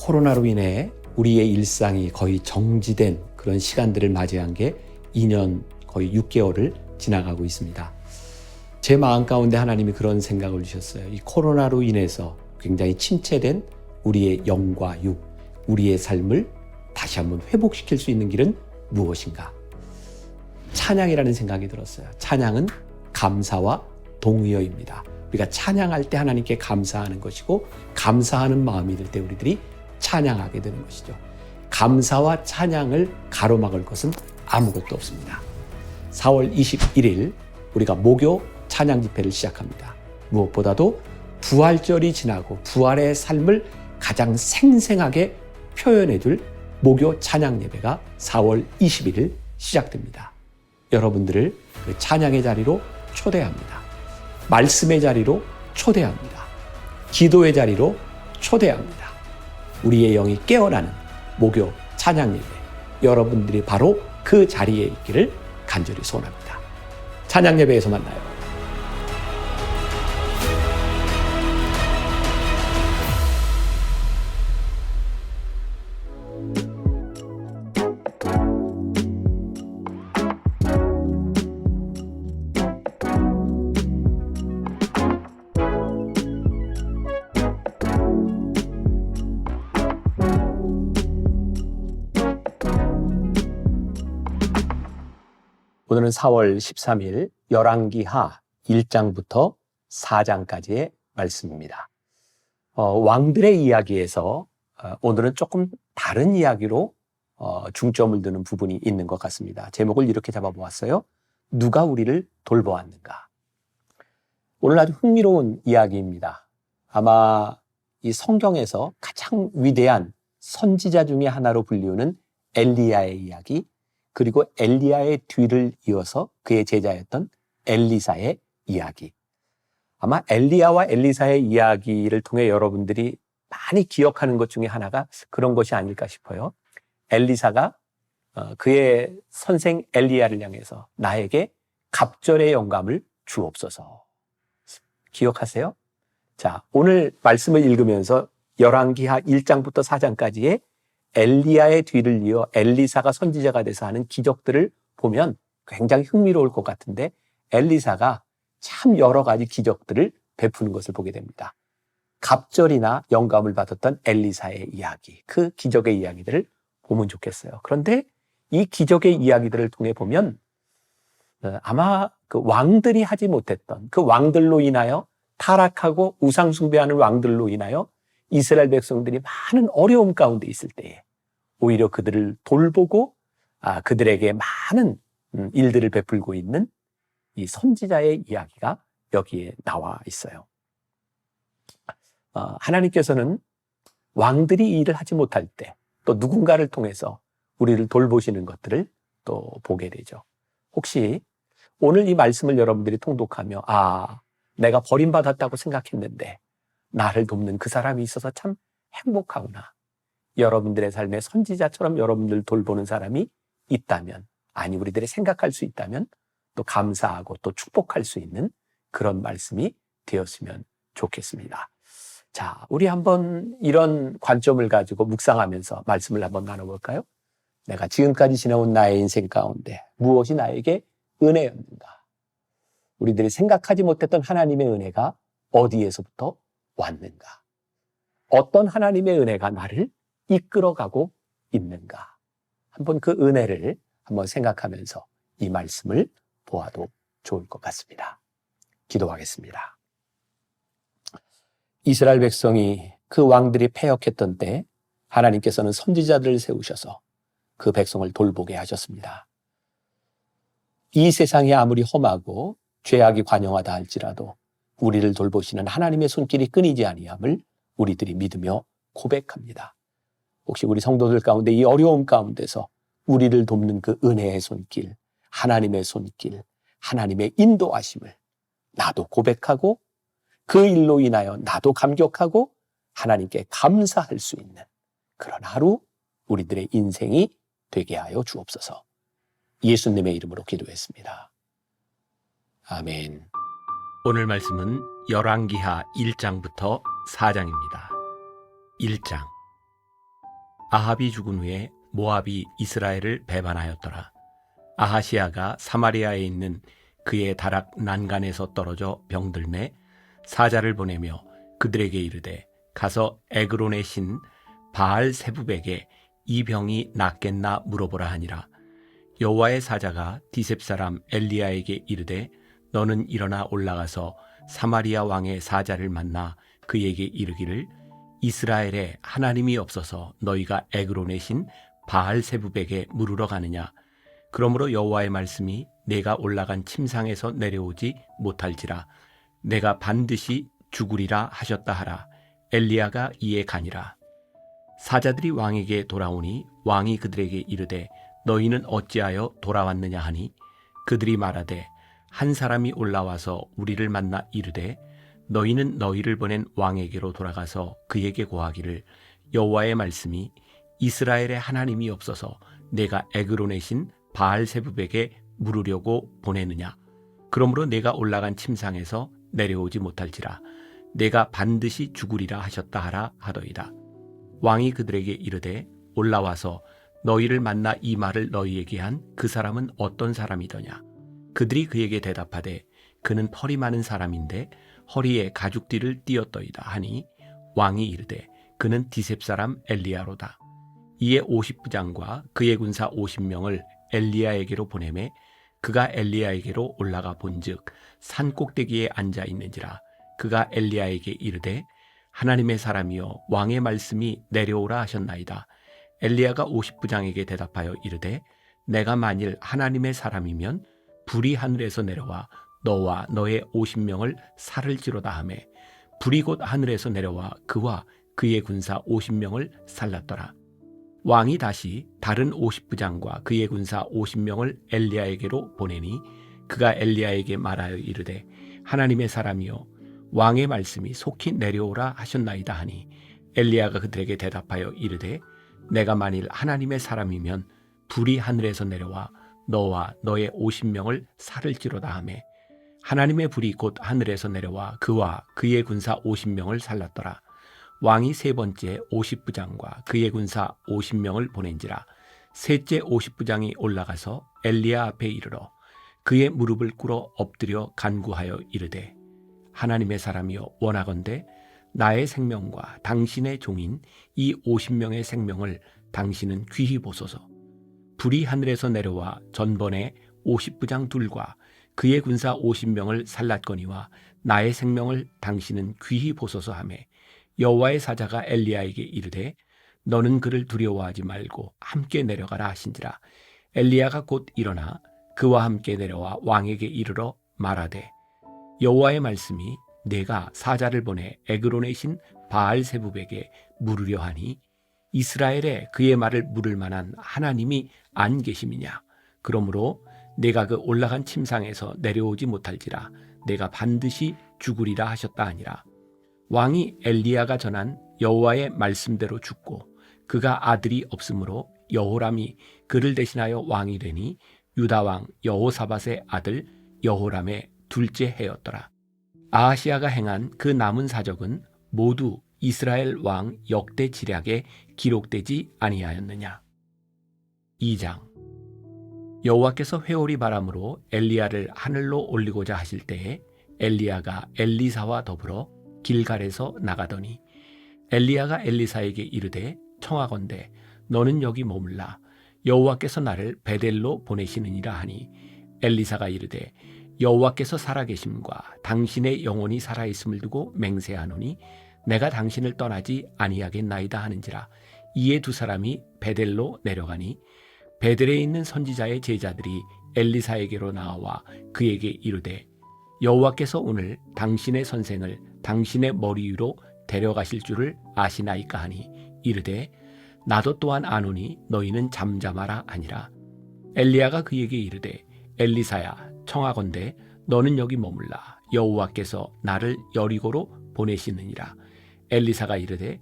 코로나로 인해 우리의 일상이 거의 정지된 그런 시간들을 맞이한 게 2년 거의 6개월을 지나가고 있습니다. 제 마음 가운데 하나님이 그런 생각을 주셨어요. 이 코로나로 인해서 굉장히 침체된 우리의 영과 육, 우리의 삶을 다시 한번 회복시킬 수 있는 길은 무엇인가? 찬양이라는 생각이 들었어요. 찬양은 감사와 동의어입니다. 우리가 찬양할 때 하나님께 감사하는 것이고, 감사하는 마음이 들 때 우리들이 찬양하게 되는 것이죠. 감사와 찬양을 가로막을 것은 아무것도 없습니다. 4월 21일 우리가 목요 찬양 집회를 시작합니다. 무엇보다도 부활절이 지나고 부활의 삶을 가장 생생하게 표현해 줄 목요 찬양 예배가 4월 21일 시작됩니다. 여러분들을 그 찬양의 자리로 초대합니다. 말씀의 자리로 초대합니다. 기도의 자리로 초대합니다. 우리의 영이 깨어나는 목요 찬양 예배, 여러분들이 바로 그 자리에 있기를 간절히 소원합니다. 찬양 예배에서 만나요. 오늘은 4월 13일 열왕기하 1장부터 4장까지의 말씀입니다. 왕들의 이야기에서 오늘은 조금 다른 이야기로 중점을 두는 부분이 있는 것 같습니다. 제목을 이렇게 잡아보았어요. 누가 우리를 돌보았는가? 오늘 아주 흥미로운 이야기입니다. 아마 이 성경에서 가장 위대한 선지자 중에 하나로 불리우는 엘리야의 이야기, 그리고 엘리야의 뒤를 이어서 그의 제자였던 엘리사의 이야기. 아마 엘리야와 엘리사의 이야기를 통해 여러분들이 많이 기억하는 것 중에 하나가 그런 것이 아닐까 싶어요. 엘리사가 그의 선생 엘리야를 향해서 나에게 갑절의 영감을 주옵소서. 기억하세요? 자, 오늘 말씀을 읽으면서 열왕기하 1장부터 4장까지의 엘리야의 뒤를 이어 엘리사가 선지자가 돼서 하는 기적들을 보면 굉장히 흥미로울 것 같은데, 엘리사가 참 여러 가지 기적들을 베푸는 것을 보게 됩니다. 갑절이나 영감을 받았던 엘리사의 이야기, 그 기적의 이야기들을 보면 좋겠어요. 그런데 이 기적의 이야기들을 통해 보면 아마 그 왕들이 하지 못했던, 그 왕들로 인하여 타락하고 우상 숭배하는 왕들로 인하여 이스라엘 백성들이 많은 어려움 가운데 있을 때에 오히려 그들을 돌보고 그들에게 많은 일들을 베풀고 있는 이 선지자의 이야기가 여기에 나와 있어요. 하나님께서는 왕들이 이 일을 하지 못할 때 또 누군가를 통해서 우리를 돌보시는 것들을 또 보게 되죠. 혹시 오늘 이 말씀을 여러분들이 통독하며 내가 버림받았다고 생각했는데 나를 돕는 그 사람이 있어서 참 행복하구나. 여러분들의 삶에 선지자처럼 여러분들 돌보는 사람이 있다면, 아니 우리들이 생각할 수 있다면 또 감사하고 또 축복할 수 있는 그런 말씀이 되었으면 좋겠습니다. 자, 우리 한번 이런 관점을 가지고 묵상하면서 말씀을 한번 나눠볼까요? 내가 지금까지 지나온 나의 인생 가운데 무엇이 나에게 은혜였는가? 우리들이 생각하지 못했던 하나님의 은혜가 어디에서부터 왔는가? 어떤 하나님의 은혜가 나를 이끌어가고 있는가? 한번 그 은혜를 한번 생각하면서 이 말씀을 보아도 좋을 것 같습니다. 기도하겠습니다. 이스라엘 백성이 그 왕들이 패역했던 때 하나님께서는 선지자들을 세우셔서 그 백성을 돌보게 하셨습니다. 이 세상이 아무리 험하고 죄악이 관영하다 할지라도 우리를 돌보시는 하나님의 손길이 끊이지 아니함을 우리들이 믿으며 고백합니다. 혹시 우리 성도들 가운데 이 어려움 가운데서 우리를 돕는 그 은혜의 손길, 하나님의 손길, 하나님의 인도하심을 나도 고백하고 그 일로 인하여 나도 감격하고 하나님께 감사할 수 있는 그런 하루 우리들의 인생이 되게 하여 주옵소서. 예수님의 이름으로 기도했습니다. 아멘. 오늘 말씀은 열왕기하 1장부터 4장입니다. 1장. 아합이 죽은 후에 모압이 이스라엘을 배반하였더라. 아하시아가 사마리아에 있는 그의 다락 난간에서 떨어져 병들매 사자를 보내며 그들에게 이르되 가서 에그론의 신 바알 세부백에 이 병이 낫겠나 물어보라 하니라. 여호와의 사자가 디셉 사람 엘리야에게 이르되 너는 일어나 올라가서 사마리아 왕의 사자를 만나 그에게 이르기를 이스라엘에 하나님이 없어서 너희가 에그론의 신 바알 세부백에 물으러 가느냐. 그러므로 여호와의 말씀이 내가 올라간 침상에서 내려오지 못할지라 내가 반드시 죽으리라 하셨다 하라. 엘리야가 이에 가니라. 사자들이 왕에게 돌아오니 왕이 그들에게 이르되 너희는 어찌하여 돌아왔느냐 하니 그들이 말하되 한 사람이 올라와서 우리를 만나 이르되 너희는 너희를 보낸 왕에게로 돌아가서 그에게 고하기를 여호와의 말씀이 이스라엘에 하나님이 없어서 내가 에그론의 신 바알세부백에 물으려고 보내느냐. 그러므로 내가 올라간 침상에서 내려오지 못할지라 내가 반드시 죽으리라 하셨다 하라 하더이다. 왕이 그들에게 이르되 올라와서 너희를 만나 이 말을 너희에게 한 그 사람은 어떤 사람이더냐. 그들이 그에게 대답하되 그는 펄이 많은 사람인데 허리에 가죽띠를 띠었더이다 하니 왕이 이르되 그는 디셉 사람 엘리야로다. 이에 50부장과 그의 군사 50명을 엘리야에게로 보내매 그가 엘리야에게로 올라가 본즉 산 꼭대기에 앉아 있는지라. 그가 엘리야에게 이르되 하나님의 사람이여 왕의 말씀이 내려오라 하셨나이다. 엘리야가 50부장에게 대답하여 이르되 내가 만일 하나님의 사람이면 불이 하늘에서 내려와 너와 너의 50명을 살을지로다 하매 불이 곧 하늘에서 내려와 그와 그의 군사 50명을 살랐더라. 왕이 다시 다른 50부장과 그의 군사 50명을 엘리야에게로 보내니 그가 엘리야에게 말하여 이르되 하나님의 사람이여 왕의 말씀이 속히 내려오라 하셨나이다 하니 엘리야가 그들에게 대답하여 이르되 내가 만일 하나님의 사람이면 불이 하늘에서 내려와 너와 너의 50명을 살을지로다 하매 하나님의 불이 곧 하늘에서 내려와 그와 그의 군사 50명을 살랐더라. 왕이 세 번째 50부장과 그의 군사 50명을 보낸지라. 셋째 50부장이 올라가서 엘리야 앞에 이르러 그의 무릎을 꿇어 엎드려 간구하여 이르되 하나님의 사람이여 원하건대 나의 생명과 당신의 종인 이 50명의 생명을 당신은 귀히 보소서. 불이 하늘에서 내려와 전번에 50부장 둘과 그의 군사 50명을 살랐거니와 나의 생명을 당신은 귀히 보소서 하매 여호와의 사자가 엘리야에게 이르되 너는 그를 두려워하지 말고 함께 내려가라 하신지라. 엘리야가 곧 일어나 그와 함께 내려와 왕에게 이르러 말하되 여호와의 말씀이 내가 사자를 보내 에그론의 신 바알세부백에 물으려 하니 이스라엘에 그의 말을 물을 만한 하나님이 안 계심이냐. 그러므로 내가 그 올라간 침상에서 내려오지 못할지라 내가 반드시 죽으리라 하셨다 하니라. 왕이 엘리야가 전한 여호와의 말씀대로 죽고 그가 아들이 없으므로 여호람이 그를 대신하여 왕이 되니 유다 왕 여호사밧의 아들 여호람의 둘째 해였더라. 아하시아가 행한 그 남은 사적은 모두 이스라엘 왕 역대 지략에 기록되지 아니하였느냐. 2장. 여호와께서 회오리 바람으로 엘리야를 하늘로 올리고자 하실 때에 엘리야가 엘리사와 더불어 길갈에서 나가더니 엘리야가 엘리사에게 이르되 청하건대 너는 여기 머물라. 여호와께서 나를 베델로 보내시느니라 하니 엘리사가 이르되 여호와께서 살아계심과 당신의 영혼이 살아있음을 두고 맹세하노니 내가 당신을 떠나지 아니하겠나이다 하는지라. 이에 두 사람이 베델로 내려가니 베델에 있는 선지자의 제자들이 엘리사에게로 나와 그에게 이르되 여호와께서 오늘 당신의 선생을 당신의 머리 위로 데려가실 줄을 아시나이까 하니 이르되 나도 또한 아노니 너희는 잠잠하라 하니라. 엘리야가 그에게 이르되 엘리사야 청하건대 너는 여기 머물라. 여호와께서 나를 여리고로 보내시느니라. 엘리사가 이르되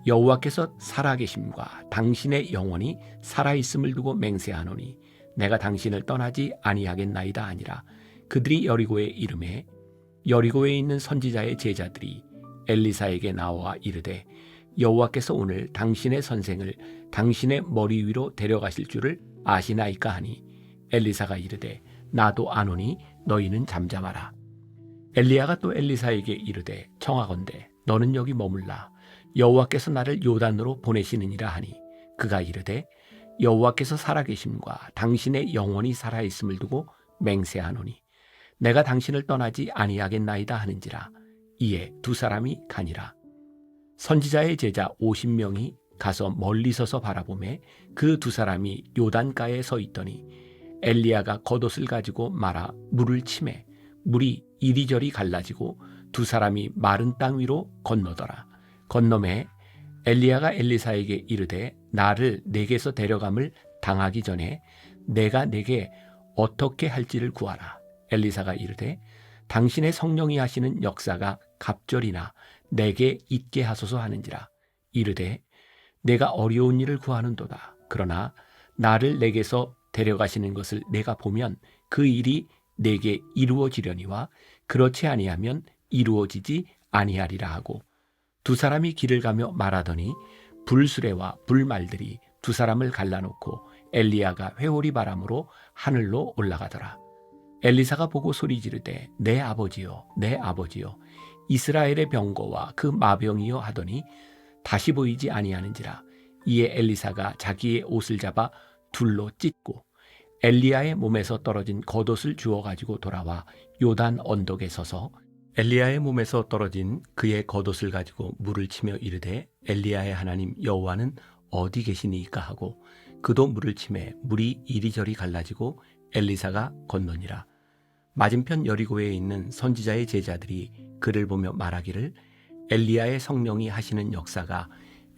여호와께서 살아계심과 당신의 영혼이 살아있음을 두고 맹세하노니 내가 당신을 떠나지 아니하겠나이다 하니라. 그들이 여리고에 이르매 여리고에 있는 선지자의 제자들이 엘리사에게 나와 이르되 여호와께서 오늘 당신의 선생을 당신의 머리 위로 데려가실 줄을 아시나이까 하니 엘리사가 이르되 나도 아노니 너희는 잠잠하라. 엘리야가 또 엘리사에게 이르되 청하건대 너는 여기 머물라. 여호와께서 나를 요단으로 보내시느니라 하니 그가 이르되 여호와께서 살아계심과 당신의 영혼이 살아있음을 두고 맹세하노니 내가 당신을 떠나지 아니하겠나이다 하는지라. 이에 두 사람이 가니라. 선지자의 제자 50명이 가서 멀리 서서 바라보매 그 두 사람이 요단가에 서 있더니 엘리야가 겉옷을 가지고 말아 물을 치매 물이 이리저리 갈라지고 두 사람이 마른 땅 위로 건너더라. 건너매 엘리야가 엘리사에게 이르되 나를 내게서 데려감을 당하기 전에 내가 내게 어떻게 할지를 구하라. 엘리사가 이르되 당신의 성령이 하시는 역사가 갑절이나 내게 있게 하소서 하는지라. 이르되 내가 어려운 일을 구하는도다. 그러나 나를 내게서 데려가시는 것을 내가 보면 그 일이 내게 이루어지려니와 그렇지 아니하면 이루어지지 아니하리라 하고 두 사람이 길을 가며 말하더니 불수레와 불말들이 두 사람을 갈라놓고 엘리야가 회오리 바람으로 하늘로 올라가더라. 엘리사가 보고 소리 지르되 내 아버지여 내 아버지여 이스라엘의 병거와 그 마병이여 하더니 다시 보이지 아니하는지라. 이에 엘리사가 자기의 옷을 잡아 둘로 찢고 엘리야의 몸에서 떨어진 겉옷을 주워 가지고 돌아와 요단 언덕에 서서 엘리야의 몸에서 떨어진 그의 겉옷을 가지고 물을 치며 이르되 엘리야의 하나님 여호와는 어디 계시니이까 하고 그도 물을 치매 물이 이리저리 갈라지고 엘리사가 건너니라. 맞은편 여리고에 있는 선지자의 제자들이 그를 보며 말하기를 엘리야의 성령이 하시는 역사가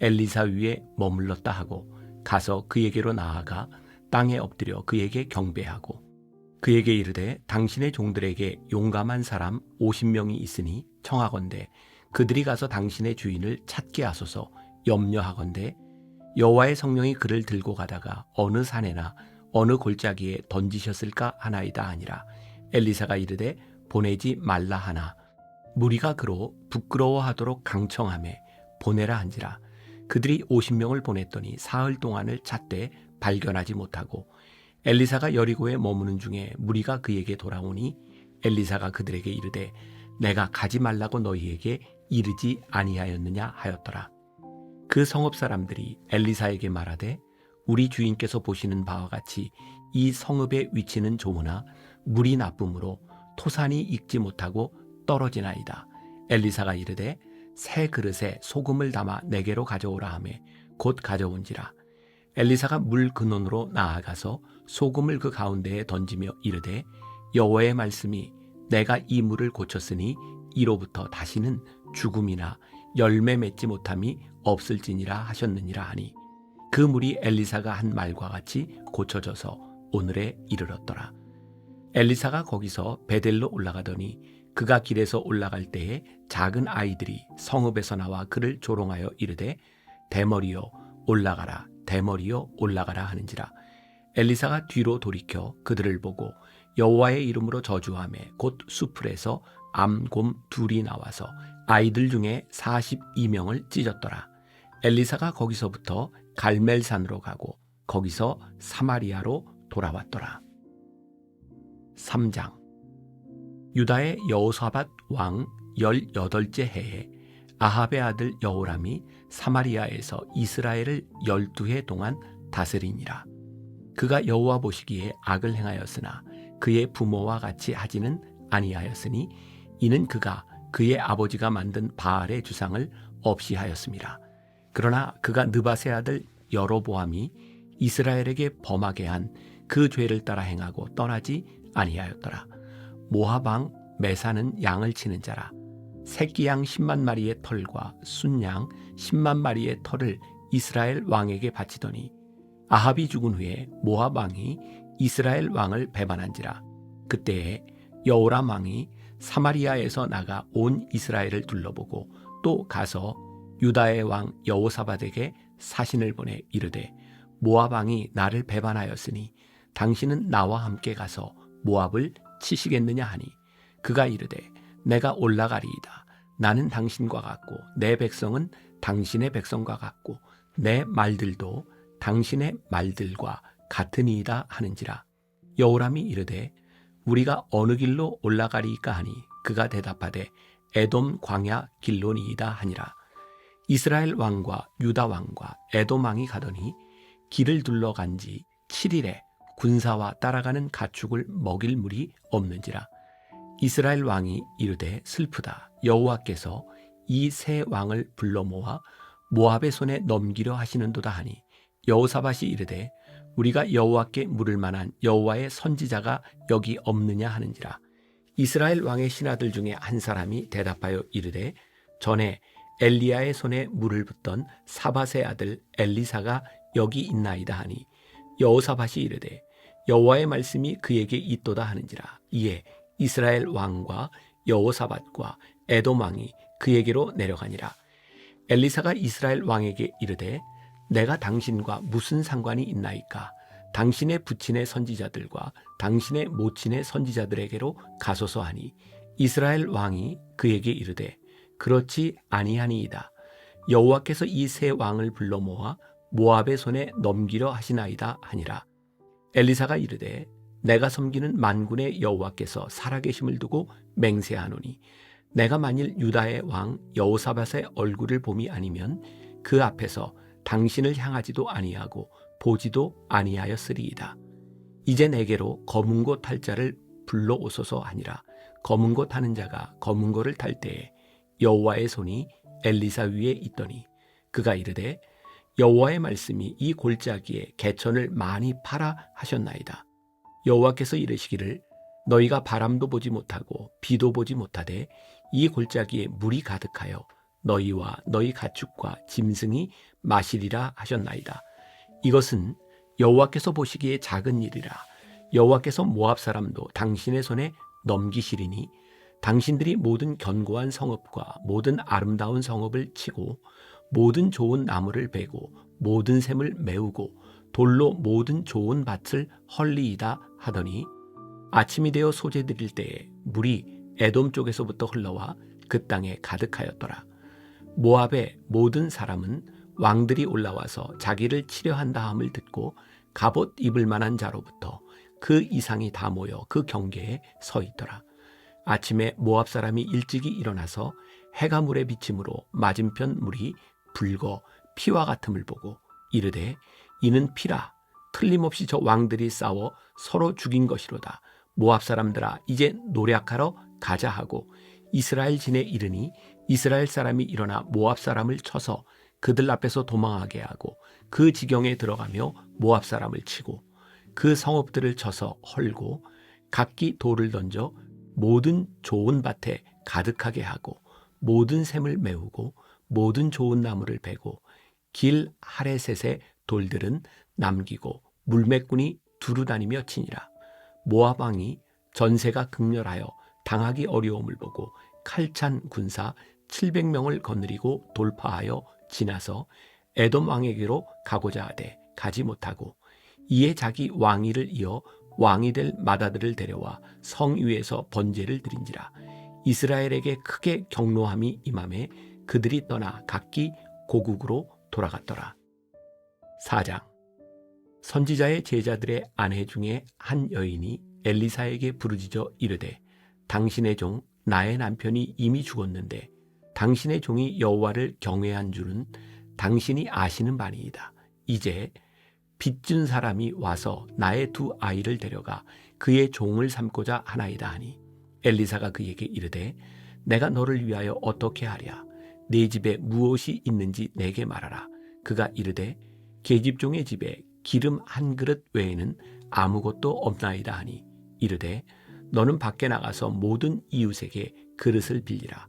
엘리사 위에 머물렀다 하고 가서 그에게로 나아가 땅에 엎드려 그에게 경배하고 그에게 이르되 당신의 종들에게 용감한 사람 50명이 있으니 청하건대 그들이 가서 당신의 주인을 찾게 하소서. 염려하건대 여호와의 성령이 그를 들고 가다가 어느 산에나 어느 골짜기에 던지셨을까 하나이다 하니라. 엘리사가 이르되 보내지 말라 하나 무리가 그로 부끄러워하도록 강청하매 보내라 한지라. 그들이 50명을 보냈더니 사흘 동안을 찾되 발견하지 못하고 엘리사가 여리고에 머무는 중에 무리가 그에게 돌아오니 엘리사가 그들에게 이르되 내가 가지 말라고 너희에게 이르지 아니하였느냐 하였더라. 그 성읍 사람들이 엘리사에게 말하되 우리 주인께서 보시는 바와 같이 이 성읍의 위치는 좋으나 물이 나쁨으로 토산이 익지 못하고 떨어지나이다. 엘리사가 이르되 새 그릇에 소금을 담아 내게로 가져오라 하매 곧 가져온지라. 엘리사가 물 근원으로 나아가서 소금을 그 가운데에 던지며 이르되 여호와의 말씀이 내가 이 물을 고쳤으니 이로부터 다시는 죽음이나 열매 맺지 못함이 없을지니라 하셨느니라 하니 그 물이 엘리사가 한 말과 같이 고쳐져서 오늘에 이르렀더라. 엘리사가 거기서 베델로 올라가더니 그가 길에서 올라갈 때에 작은 아이들이 성읍에서 나와 그를 조롱하여 이르되 대머리여 올라가라 대머리여 올라가라 하는지라. 엘리사가 뒤로 돌이켜 그들을 보고 여호와의 이름으로 저주하매 곧 수풀에서 암곰 둘이 나와서 아이들 중에 42명을 찢었더라. 엘리사가 거기서부터 갈멜산으로 가고 거기서 사마리아로 돌아왔더라. 3장. 유다의 여호사밧 왕 18째 해에 아합의 아들 여호람이 사마리아에서 이스라엘을 12해 동안 다스리니라. 그가 여호와 보시기에 악을 행하였으나 그의 부모와 같이 하지는 아니하였으니 이는 그가 그의 아버지가 만든 바알의 주상을 없이 하였음이라. 그러나 그가 느밧의 아들 여로보암이 이스라엘에게 범하게 한 그 죄를 따라 행하고 떠나지 아니하였더라. 모압 왕 메사는 양을 치는 자라. 새끼 양 10만 마리의 털과 순양 10만 마리의 털을 이스라엘 왕에게 바치더니 아합이 죽은 후에 모압 왕이 이스라엘 왕을 배반한지라. 그때에 여호람 왕이 사마리아에서 나가 온 이스라엘을 둘러보고 또 가서 유다의 왕 여호사밧에게 사신을 보내 이르되 모압 왕이 나를 배반하였으니 당신은 나와 함께 가서 모압을 치시겠느냐 하니 그가 이르되 내가 올라가리이다. 나는 당신과 같고 내 백성은 당신의 백성과 같고 내 말들도 당신의 말들과 같으니이다 하는지라. 여호람이 이르되 우리가 어느 길로 올라가리이까 하니 그가 대답하되 에돔 광야 길로니이다 하니라. 이스라엘 왕과 유다 왕과 에돔 왕이 가더니 길을 둘러간 지 7일에 군사와 따라가는 가축을 먹일 물이 없는지라. 이스라엘 왕이 이르되 슬프다. 여호와께서 이 세 왕을 불러 모아 모압의 손에 넘기려 하시는도다 하니 여호사밧이 이르되 우리가 여호와께 물을 만한 여호와의 선지자가 여기 없느냐 하는지라. 이스라엘 왕의 신하들 중에 한 사람이 대답하여 이르되 전에 엘리야의 손에 물을 붓던 사밧의 아들 엘리사가 여기 있나이다 하니 여호사밧이 이르되 여호와의 말씀이 그에게 있도다 하는지라. 이에 이스라엘 왕과 여호사밧과 에돔 왕이 그에게로 내려가니라. 엘리사가 이스라엘 왕에게 이르되 내가 당신과 무슨 상관이 있나이까? 당신의 부친의 선지자들과 당신의 모친의 선지자들에게로 가소서 하니 이스라엘 왕이 그에게 이르되 그렇지 아니하니이다. 여호와께서 이 세 왕을 불러 모아 모압의 손에 넘기려 하시나이다 하니라. 엘리사가 이르되 내가 섬기는 만군의 여호와께서 살아계심을 두고 맹세하노니 내가 만일 유다의 왕 여호사밧의 얼굴을 봄이 아니면 그 앞에서 당신을 향하지도 아니하고 보지도 아니하였으리이다. 이제 내게로 검은 고 탈 자를 불러오소서 하니라. 검은 고 타는 자가 검은 고를 탈 때에 여호와의 손이 엘리사 위에 있더니 그가 이르되 여호와의 말씀이 이 골짜기에 개천을 많이 파라 하셨나이다. 여호와께서 이르시기를 너희가 바람도 보지 못하고 비도 보지 못하되 이 골짜기에 물이 가득하여 너희와 너희 가축과 짐승이 마시리라 하셨나이다. 이것은 여호와께서 보시기에 작은 일이라. 여호와께서 모압 사람도 당신의 손에 넘기시리니 당신들이 모든 견고한 성읍과 모든 아름다운 성읍을 치고 모든 좋은 나무를 베고 모든 샘을 메우고 돌로 모든 좋은 밭을 헐리이다 하더니 아침이 되어 소재 드릴 때에 물이 에돔 쪽에서부터 흘러와 그 땅에 가득하였더라. 모압의 모든 사람은 왕들이 올라와서 자기를 치려한다 함을 듣고 갑옷 입을 만한 자로부터 그 이상이 다 모여 그 경계에 서 있더라. 아침에 모압 사람이 일찍이 일어나서 해가 물에 비침으로 맞은편 물이 붉어 피와 같음을 보고 이르되 이는 피라. 틀림없이 저 왕들이 싸워 서로 죽인 것이로다. 모압 사람들아 이제 노략하러 가자 하고 이스라엘 진에 이르니 이스라엘 사람이 일어나 모압 사람을 쳐서 그들 앞에서 도망하게 하고 그 지경에 들어가며 모압 사람을 치고 그 성읍들을 쳐서 헐고 각기 돌을 던져 모든 좋은 밭에 가득하게 하고 모든 샘을 메우고 모든 좋은 나무를 베고 길 하레셋의 돌들은 남기고 물매꾼이 두루 다니며 치니라. 모압 왕이 전세가 극렬하여 당하기 어려움을 보고 칼찬 군사 700명을 거느리고 돌파하여 지나서 에돔 왕에게로 가고자 하되 가지 못하고 이에 자기 왕위를 이어 왕이 될 맏아들을 데려와 성 위에서 번제를 드린지라. 이스라엘에게 크게 경노함이 임함에 그들이 떠나 각기 고국으로 돌아갔더라. 4장. 선지자의 제자들의 아내 중에 한 여인이 엘리사에게 부르짖어 이르되 당신의 종 나의 남편이 이미 죽었는데 당신의 종이 여호와를 경외한 줄은 당신이 아시는 바니이다. 이제 빚준 사람이 와서 나의 두 아이를 데려가 그의 종을 삼고자 하나이다 하니 엘리사가 그에게 이르되 내가 너를 위하여 어떻게 하랴. 네 집에 무엇이 있는지 내게 말하라. 그가 이르되 계집종의 집에 기름 한 그릇 외에는 아무것도 없나이다 하니 이르되 너는 밖에 나가서 모든 이웃에게 그릇을 빌리라.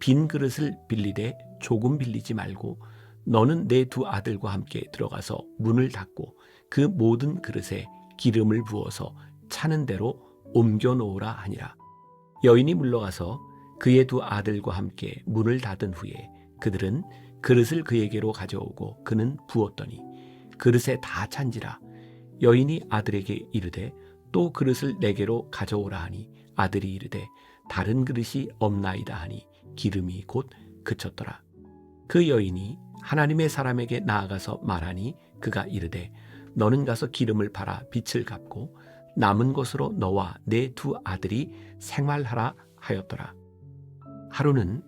빈 그릇을 빌리되 조금 빌리지 말고 너는 내 두 아들과 함께 들어가서 문을 닫고 그 모든 그릇에 기름을 부어서 차는 대로 옮겨 놓으라 하니라. 여인이 물러가서 그의 두 아들과 함께 문을 닫은 후에 그들은 그릇을 그에게로 가져오고 그는 부었더니 그릇에 다 찬지라. 여인이 아들에게 이르되 또 그릇을 내게로 가져오라 하니 아들이 이르되 다른 그릇이 없나이다 하니 기름이 곧 그쳤더라. 그 여인이 하나님의 사람에게 나아가서 말하니 그가 이르되 너는 가서 기름을 팔아 빚을 갚고 남은 것으로 너와 내 두 아들이 생활하라 하였더라. 하루는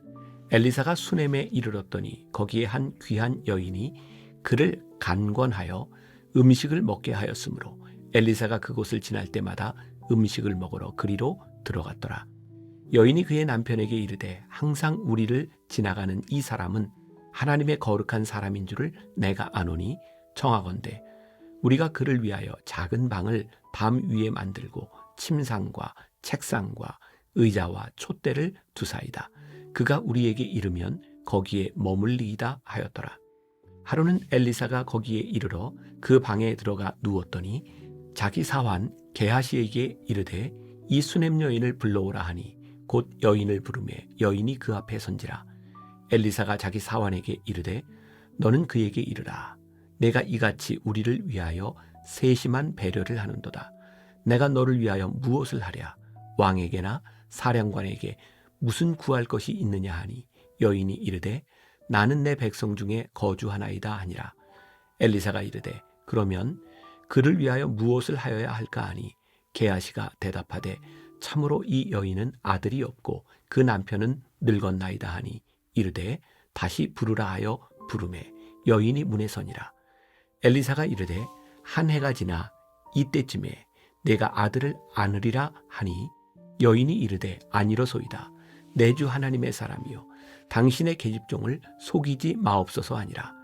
엘리사가 수넴에 이르렀더니 거기에 한 귀한 여인이 그를 간권하여 음식을 먹게 하였으므로 엘리사가 그곳을 지날 때마다 음식을 먹으러 그리로 들어갔더라. 여인이 그의 남편에게 이르되 항상 우리를 지나가는 이 사람은 하나님의 거룩한 사람인 줄을 내가 아노니 청하건대 우리가 그를 위하여 작은 방을 담 위에 만들고 침상과 책상과 의자와 촛대를 두사이다. 그가 우리에게 이르면 거기에 머물리이다 하였더라. 하루는 엘리사가 거기에 이르러 그 방에 들어가 누웠더니 자기 사환 게하시에게 이르되 이 수넴 여인을 불러오라 하니 곧 여인을 부르매 여인이 그 앞에 선지라. 엘리사가 자기 사환에게 이르되 너는 그에게 이르라. 내가 이같이 우리를 위하여 세심한 배려를 하는도다. 내가 너를 위하여 무엇을 하랴? 왕에게나 사령관에게 무슨 구할 것이 있느냐 하니 여인이 이르되 나는 내 백성 중에 거주하나이다 하니라. 엘리사가 이르되 그러면 그를 위하여 무엇을 하여야 할까 하니 게하시가 대답하되 참으로 이 여인은 아들이 없고 그 남편은 늙었나이다 하니 이르되 다시 부르라 하여 부르매 여인이 문에 서니라. 엘리사가 이르되 한 해가 지나 이때쯤에 내가 아들을 안으리라 하니 여인이 이르되 아니로소이다. 내 주 하나님의 사람이요 당신의 계집종을 속이지 마옵소서 하니라.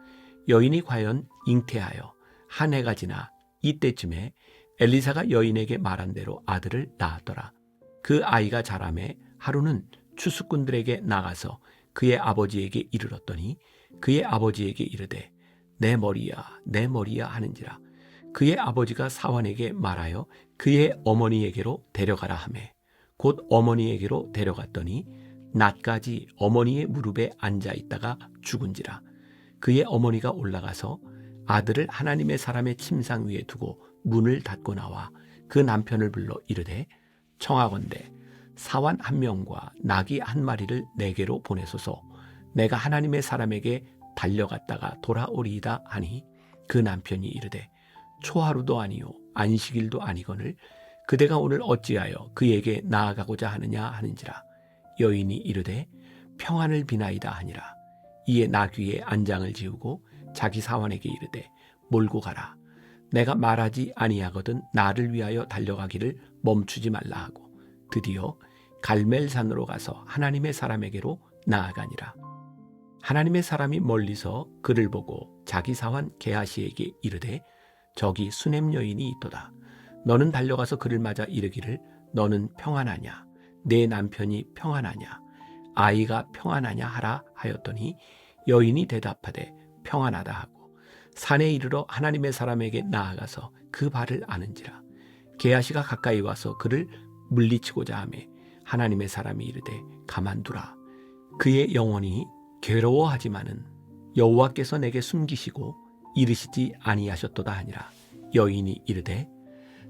여인이 과연 잉태하여 한 해가 지나 이때쯤에 엘리사가 여인에게 말한 대로 아들을 낳았더라. 그 아이가 자라매 하루는 추수꾼들에게 나가서 그의 아버지에게 이르렀더니 그의 아버지에게 이르되 내 머리야 하는지라. 그의 아버지가 사환에게 말하여 그의 어머니에게로 데려가라 하매 곧 어머니에게로 데려갔더니 낮까지 어머니의 무릎에 앉아 있다가 죽은지라. 그의 어머니가 올라가서 아들을 하나님의 사람의 침상 위에 두고 문을 닫고 나와 그 남편을 불러 이르되 청하건대 사환 한 명과 나귀 한 마리를 내게로 보내소서. 내가 하나님의 사람에게 달려갔다가 돌아오리이다 하니 그 남편이 이르되 초하루도 아니요 안식일도 아니거늘 그대가 오늘 어찌하여 그에게 나아가고자 하느냐 하는지라. 여인이 이르되 평안을 비나이다 하니라. 이에 나귀의 안장을 지우고 자기 사환에게 이르되 몰고 가라. 내가 말하지 아니하거든 나를 위하여 달려가기를 멈추지 말라 하고 드디어 갈멜산으로 가서 하나님의 사람에게로 나아가니라. 하나님의 사람이 멀리서 그를 보고 자기 사환 게하시에게 이르되 저기 수넴 여인이 있도다. 너는 달려가서 그를 맞아 이르기를 너는 평안하냐? 내 남편이 평안하냐? 아이가 평안하냐 하라 하였더니 여인이 대답하되 평안하다 하고 산에 이르러 하나님의 사람에게 나아가서 그 발을 아는지라. 게하시가 가까이 와서 그를 물리치고자 하매 하나님의 사람이 이르되 가만두라. 그의 영혼이 괴로워하지만은 여호와께서 내게 숨기시고 이르시지 아니하셨도다 하니라. 여인이 이르되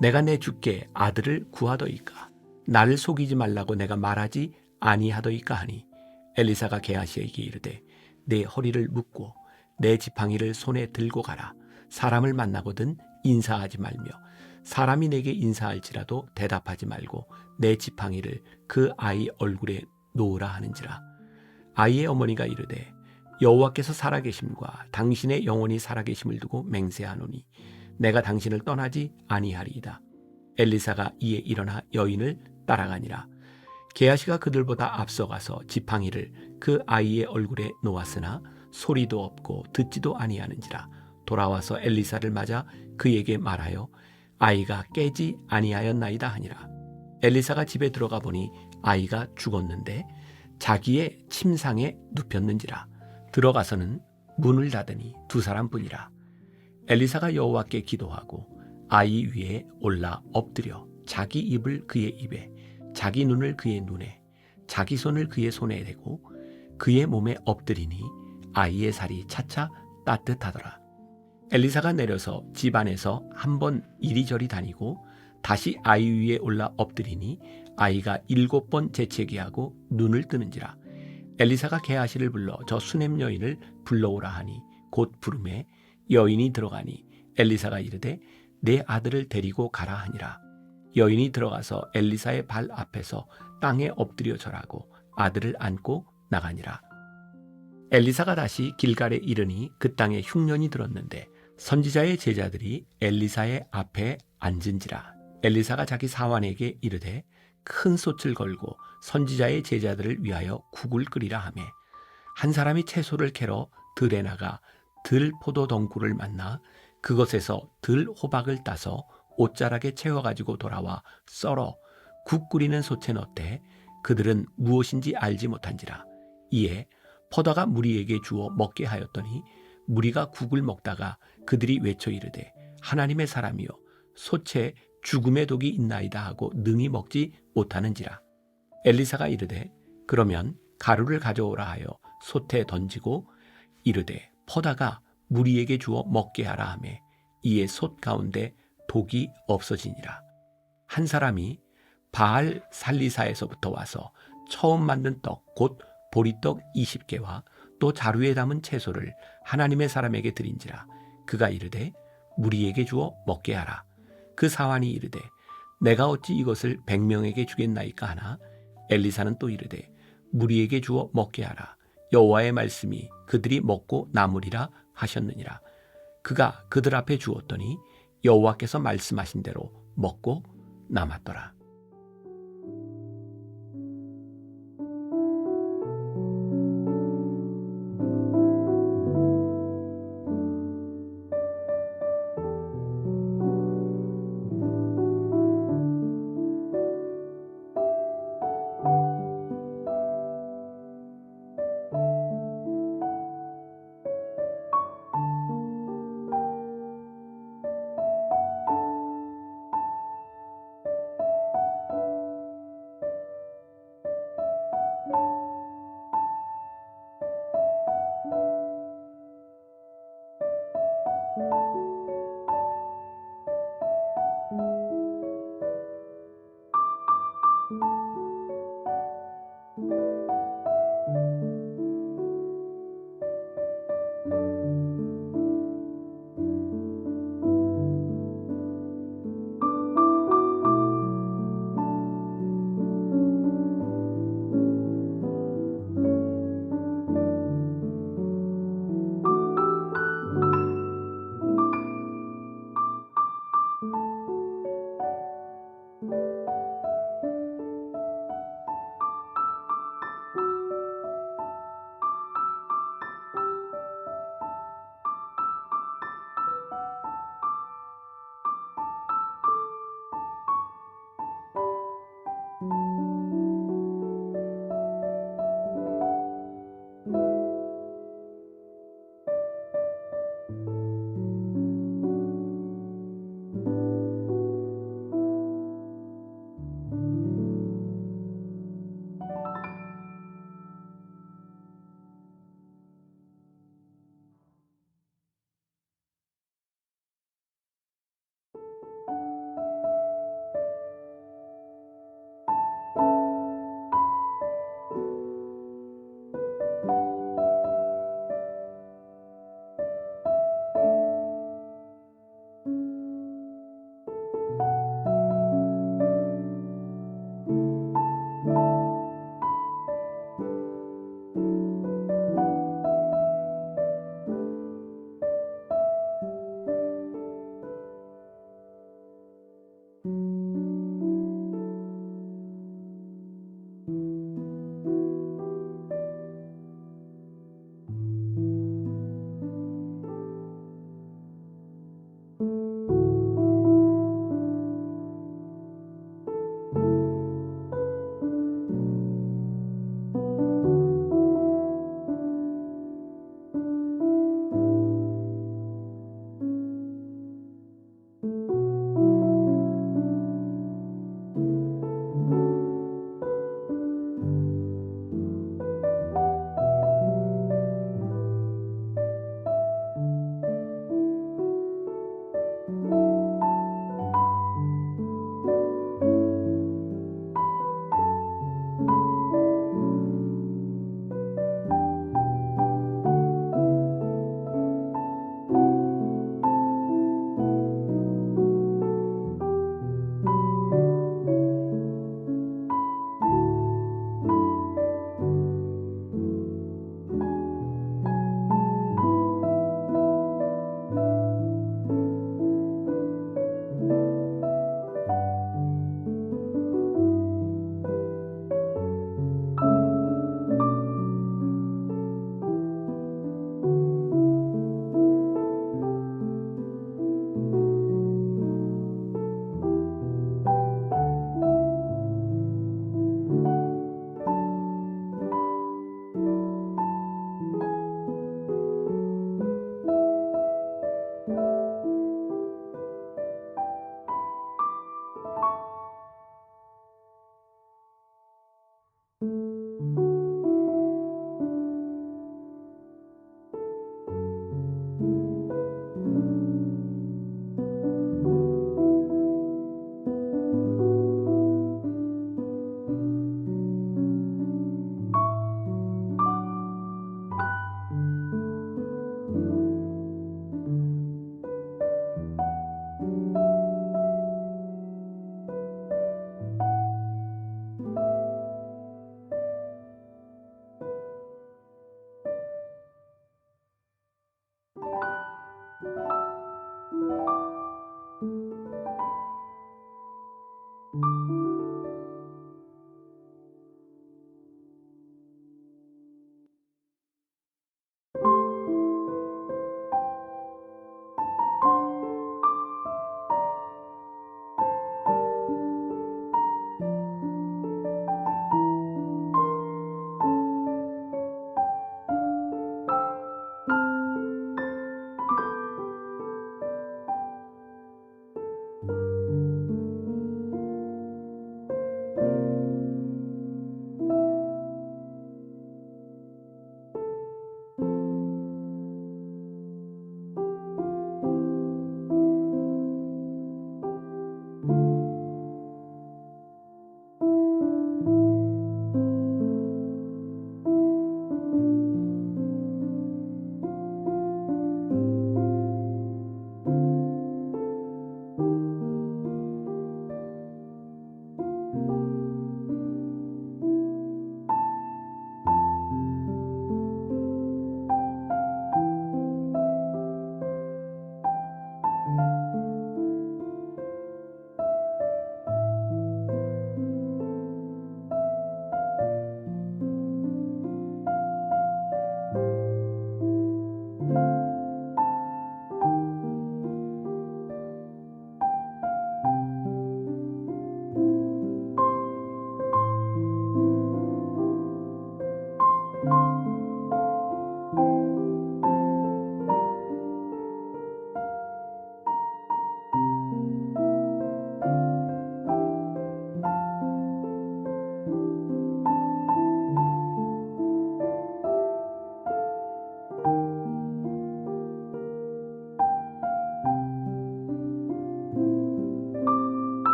내가 내 주께 아들을 구하더이까 나를 속이지 말라고 내가 말하지 아니하더이까 하니 엘리사가 게하시에게 이르되 내 허리를 묶고 내 지팡이를 손에 들고 가라. 사람을 만나거든 인사하지 말며 사람이 내게 인사할지라도 대답하지 말고 내 지팡이를 그 아이 얼굴에 놓으라 하는지라. 아이의 어머니가 이르되 여호와께서 살아계심과 당신의 영혼이 살아계심을 두고 맹세하노니 내가 당신을 떠나지 아니하리이다. 엘리사가 이에 일어나 여인을 따라가니라. 게하시가 그들보다 앞서가서 지팡이를 그 아이의 얼굴에 놓았으나 소리도 없고 듣지도 아니하는지라. 돌아와서 엘리사를 맞아 그에게 말하여 아이가 깨지 아니하였나이다 하니라. 엘리사가 집에 들어가 보니 아이가 죽었는데 자기의 침상에 눕혔는지라. 들어가서는 문을 닫으니 두 사람뿐이라. 엘리사가 여호와께 기도하고 아이 위에 올라 엎드려 자기 입을 그의 입에 자기 눈을 그의 눈에 자기 손을 그의 손에 대고 그의 몸에 엎드리니 아이의 살이 차차 따뜻하더라. 엘리사가 내려서 집 안에서 한 번 이리저리 다니고 다시 아이 위에 올라 엎드리니 아이가 7번 재채기하고 눈을 뜨는지라. 엘리사가 게하시를 불러 저 수넴 여인을 불러오라 하니 곧 부르매 여인이 들어가니 엘리사가 이르되 내 아들을 데리고 가라 하니라. 여인이 들어가서 엘리사의 발 앞에서 땅에 엎드려 절하고 아들을 안고 나가니라. 엘리사가 다시 길갈에 이르니 그 땅에 흉년이 들었는데 선지자의 제자들이 엘리사의 앞에 앉은지라. 엘리사가 자기 사환에게 이르되 큰 솥을 걸고 선지자의 제자들을 위하여 국을 끓이라 하매 한 사람이 채소를 캐러 들에 나가 들 포도 덩굴을 만나 그것에서 들 호박을 따서 옷자락에 채워가지고 돌아와 썰어 국 끓이는 솥에 넣되 그들은 무엇인지 알지 못한지라. 이에 퍼다가 무리에게 주어 먹게 하였더니 무리가 국을 먹다가 그들이 외쳐 이르되 하나님의 사람이여 솥에 죽음의 독이 있나이다 하고 능히 먹지 못하는지라. 엘리사가 이르되 그러면 가루를 가져오라 하여 솥에 던지고 이르되 퍼다가 무리에게 주어 먹게 하라 하매 이에 솥 가운데 독이 없어지니라. 한 사람이 바알 살리사에서부터 와서 처음 만든 떡 곧 보리떡 20개와 또 자루에 담은 채소를 하나님의 사람에게 드린지라. 그가 이르되 무리에게 주어 먹게 하라. 그 사환이 이르되 내가 어찌 이것을 100명에게 주겠나이까 하나 엘리사는 또 이르되 무리에게 주어 먹게 하라. 여호와의 말씀이 그들이 먹고 남으리라 하셨느니라. 그가 그들 앞에 주었더니 여호와께서 말씀하신 대로 먹고 남았더라.